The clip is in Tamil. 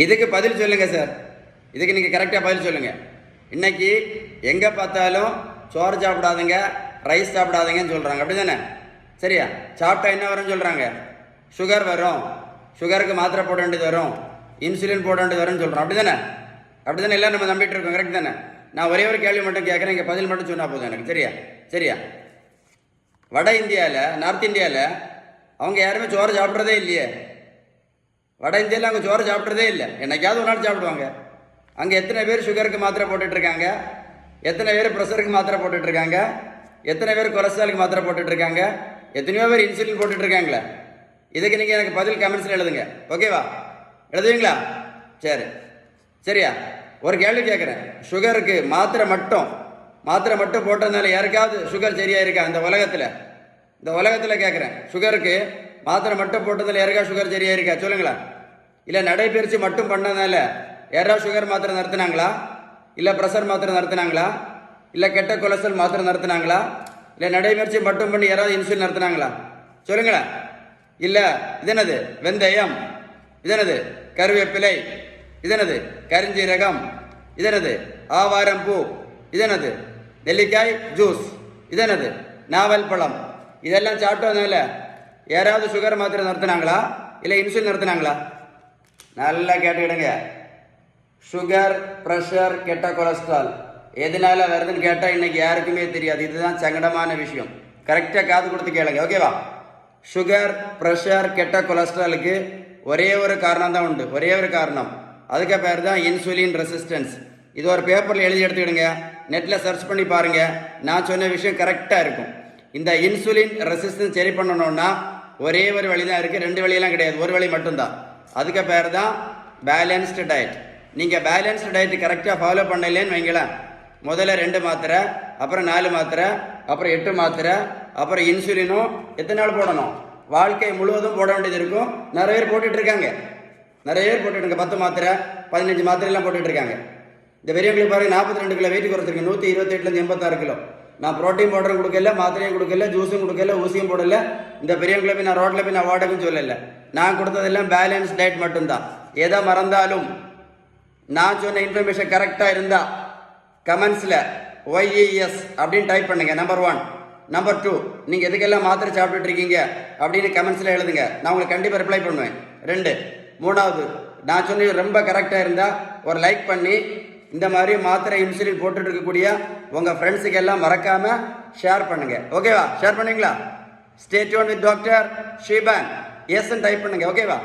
இதுக்கு பதில் சொல்லுங்க சார். இதுக்கு நீங்கள் கரெக்டாக பதில் சொல்லுங்க. இன்னைக்கு எங்கே பார்த்தாலும் சோறு சாப்பிடாதுங்க, ரைஸ் சாப்பிடாதீங்கன்னு சொல்கிறாங்க, அப்படி தானே? சரியா? சாப்பிட்டா என்ன வரும்னு சொல்கிறாங்க? சுகர் வரும், சுகருக்கு மாத்திரை போட வேண்டியது வரும், இன்சுலின் போட வேண்டியது வரும்னு சொல்கிறோம், அப்படி தானே? அப்படி தானே எல்லாம் நம்ம நம்பிட்டு இருக்கோம், கரெக்ட் தானே? நான் ஒரே ஒரு கேள்வி மட்டும் கேட்குறேன், இங்கே பதில் மட்டும் சொன்னால் போதும் எனக்கு. சரியா? சரியா? வட இந்தியாவில், நார்த் இந்தியாவில் அவங்க யாருமே சோறு சாப்பிட்றதே இல்லையே. வட இந்தியாவில் அவங்க சோறு சாப்பிட்றதே இல்லை, என்னைக்காவது ஒரு நாள் சாப்பிடுவாங்க. அங்கே எத்தனை பேர் சுகருக்கு மாத்திரை போட்டுட்ருக்காங்க, எத்தனை பேர் ப்ரெஷருக்கு மாத்திரை போட்டுட்ருக்காங்க, எத்தனை பேர் கொலஸ்ட்ராலுக்கு மாத்திரை போட்டுட்ருக்காங்க, எத்தனையோ பேர் இன்சுலின் போட்டுட்ருக்காங்களே. இதுக்கு நீங்கள் எனக்கு பதில் கமெண்ட்ஸில் எழுதுங்க, ஓகேவா? எழுதுவீங்களா? சரி. சரியா? ஒரு கேள்வி கேட்குறேன். சுகருக்கு மாத்திரை மட்டும் போட்டதுனால யாருக்காவது சுகர் சரியாக இருக்கா இந்த உலகத்தில் கேட்குறேன். சுகருக்கு மாத்திரை மட்டும் போட்டதில் யாருக்கா சுகர் சரியாக இருக்கா சொல்லுங்களா? இல்லை நடைபயிற்சி மட்டும் பண்ணதுனால யாராவது சுகர் மாத்திரை நிறுத்தினாங்களா? இல்லை ப்ரெஷர் மாத்திரை நிறுத்தினாங்களா? இல்லை கெட்ட கொலஸ்ட்ரால் மாத்திரை நிறுத்தினாங்களா? இல்லை நடைபயிற்சி மட்டும் பண்ணி யாராவது இன்சுலின் நிறுத்தினாங்களா சொல்லுங்களேன்? இல்லை இதனது வெந்தயம், இதனது கருவேப்பிலை, இதனது கரிஞ்சீரகம், இதனது ஆவாரம்பூ, இதனது நெல்லிக்காய் ஜூஸ், இதனது நாவல் பழம், இதெல்லாம் சாப்பிட்டதுனால யாராவது சுகர் மாத்திரை நிறுத்தினாங்களா? இல்லை இன்சுலின் நிறுத்தினாங்களா? நல்லா கேட்டுக்கிடுங்க. சுகர், ப்ரெஷர், கெட்ட கொலஸ்ட்ரால் எதனால வருதுன்னு கேட்டால் இன்னைக்கு யாருக்குமே தெரியாது. இதுதான் சங்கடமான விஷயம். கரெக்டாக காது கொடுத்து கேளுங்க, ஓகேவா? சுகர், ப்ரெஷர், கெட்ட கொலஸ்ட்ராலுக்கு ஒரே ஒரு காரணம் தான் உண்டு, ஒரே ஒரு காரணம். அதுக்கு பேர் தான் இன்சுலின் ரெசிஸ்டன்ஸ். இது ஒரு பேப்பரில் எழுதி எடுத்துக்கிடுங்க, நெட்டில் சர்ச் பண்ணி பாருங்கள். நான் சொன்ன விஷயம் கரெக்டாக இருக்கும். இந்த இன்சுலின் ரெசிஸ்டன்ஸ் சரி பண்ணணும்னா ஒரே ஒரு வழி தான் இருக்குது, ரெண்டு வழியெல்லாம் கிடையாது, ஒரு வழி மட்டும்தான். அதுக்கு பேர் தான் பேலன்ஸ்டு டயட். நீங்கள் பேலன்ஸ்டு டயட் கரெக்டாக ஃபாலோ பண்ணலேன்னு வைங்களேன், முதல்ல 2 மாத்திரை, அப்புறம் 4 மாத்திரை, அப்புறம் 8 மாத்திரை, அப்புறம் இன்சுலினும் எத்தனை நாள் போடணும்? வாழ்க்கை முழுவதும் போட வேண்டியது இருக்கும். நிறைய பேர் போட்டுட்ருக்காங்க, 10 மாத்திரை 15 மாத்திரைலாம் போட்டுட்ருக்காங்க. இந்த பெரியவங்களுக்கு பாருங்கள், 42 கிலோ வெயிட் குறைச்சிருக்கு, 128லேருந்து 86 கிலோ. நான் ப்ரோட்டீன் பவுடரும் கொடுக்கல, மாத்திரையும் கொடுக்கல, ஜூஸும் கொடுக்கல, ஊசியும் போடல. இந்த பெரியவங்களை போய் நான் ரோட்டில் போய் நான் வாடகைன்னு சொல்லலை. நான் கொடுத்ததெல்லாம் பேலன்ஸ் டயட் மட்டும்தான். எதை மறந்தாலும் நான் சொன்ன இன்ஃபர்மேஷன் கரெக்டாக இருந்தால் கமெண்ட்ஸில் OES அப்படின்னு டைப் பண்ணுங்க. நம்பர் 1. நம்பர் 2, நீங்கள் எதுக்கெல்லாம் மாத்திரை சாப்பிட்டுட்டு இருக்கீங்க அப்படின்னு கமெண்ட்ஸில் எழுதுங்க, நான் உங்களுக்கு கண்டிப்பாக ரிப்ளை பண்ணுவேன். 2, 3வது, நான் சொன்னது ரொம்ப கரெக்டாக இருந்தால் ஒரு லைக் பண்ணி இந்த மாதிரி மாத்திரை இன்சுலின் போட்டுட்டு இருக்கக்கூடிய உங்கள் ஃப்ரெண்ட்ஸுக்கு எல்லாம் மறக்காமல் ஷேர் பண்ணுங்கள், ஓகேவா? ஷேர் பண்ணுவீங்களா? ஸ்டே டியூன் வித் டாக்டர் ஷீபான். எஸ்ன்னு டைப் பண்ணுங்க, ஓகேவா?